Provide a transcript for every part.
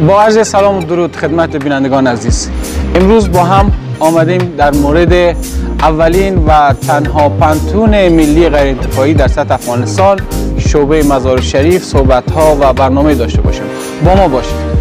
با عرض سلام و درود خدمت بینندگان عزیز، امروز با هم آمدیم در مورد اولین و تنها پانتون ملی غیر انتفاعی در سطح افغانستان شعبه مزار شریف صحبت ها و برنامه داشته باشیم. با ما باشید.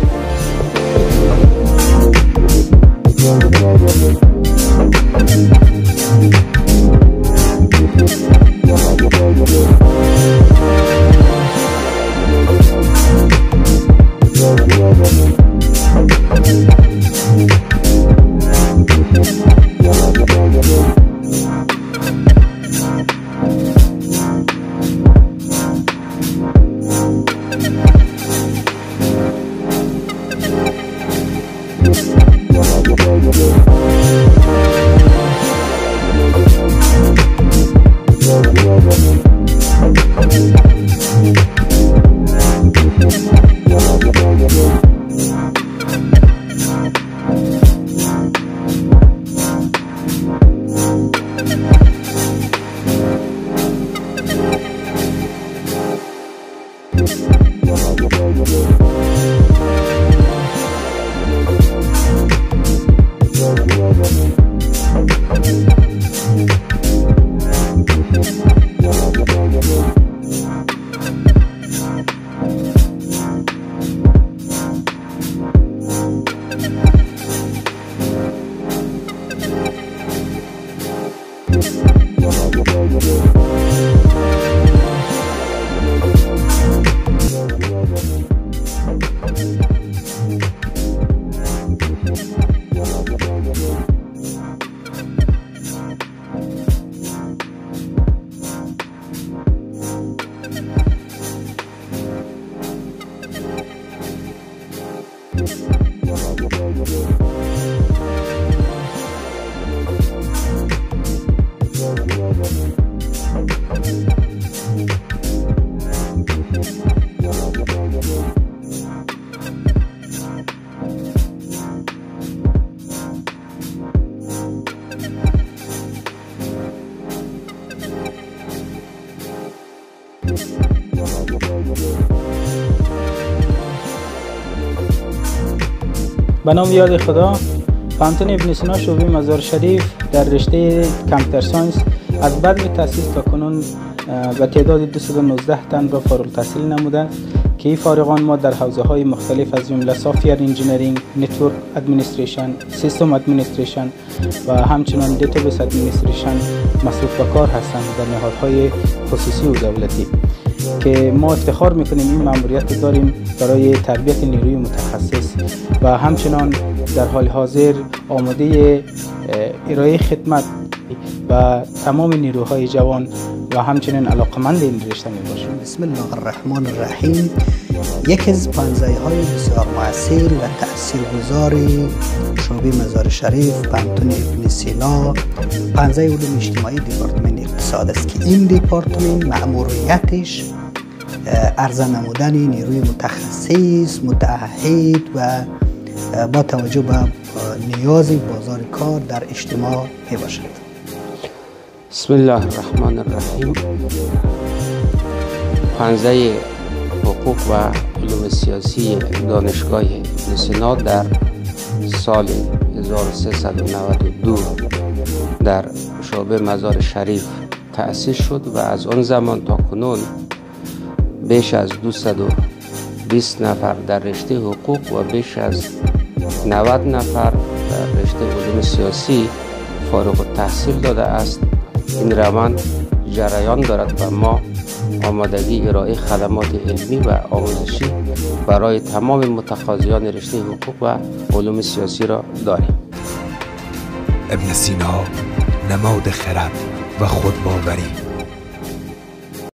به نام یاد خدا، پانتون ابن سینا شعبه مزار شریف در رشته کامپیوتر ساینس از بعد تأسیس تا کنون به تعداد 219 تن را فارغ التحصیل نموده که این فارغان ما در حوزه های مختلف از جمله سافت انجینیرینگ، نتورک ادمنستریشن، سیستم ادمنستریشن و همچنان دیتابیس ادمنستریشن مصروف به کار هستند در نهادهای خصوصی و دولتی که ما افتخار میکنیم این مأموریت داریم برای تربیت نیروی متخصص و همچنان در حال حاضر آماده ارائه خدمت و تمام نیروهای جوان و همچنین علاقمند این رشته میباشیم. بسم الله الرحمن الرحیم. یکی از پانزه‌های بسیار مؤثر و تاثیرگذار شعبه مزار شریف پانتون ابن سینا پانزه علوم اجتماعی دیپارتمان اقتصاد است که این دیپارتمان مأموریتش عرضه نمودن نیروی متخصص متعهد و با توجه به نیاز بازار کار در اجتماع می باشد. بسم الله الرحمن الرحیم. پانزه حقوق و علوم سیاسی دانشگاه ابن سینا در سال 1392 در شعبه مزار شریف تأسیس شد و از آن زمان تا کنون بیش از 220 نفر در رشته حقوق و بیش از 90 نفر در رشته علوم سیاسی فارغ التحصیل داده است. این روند جریان دارد و ما آمادگی ارائه خدمات علمی و آموزشی برای تمام متقاضیان رشته حقوق و علوم سیاسی را داریم. ابن سینا نماد خرد و خودباوری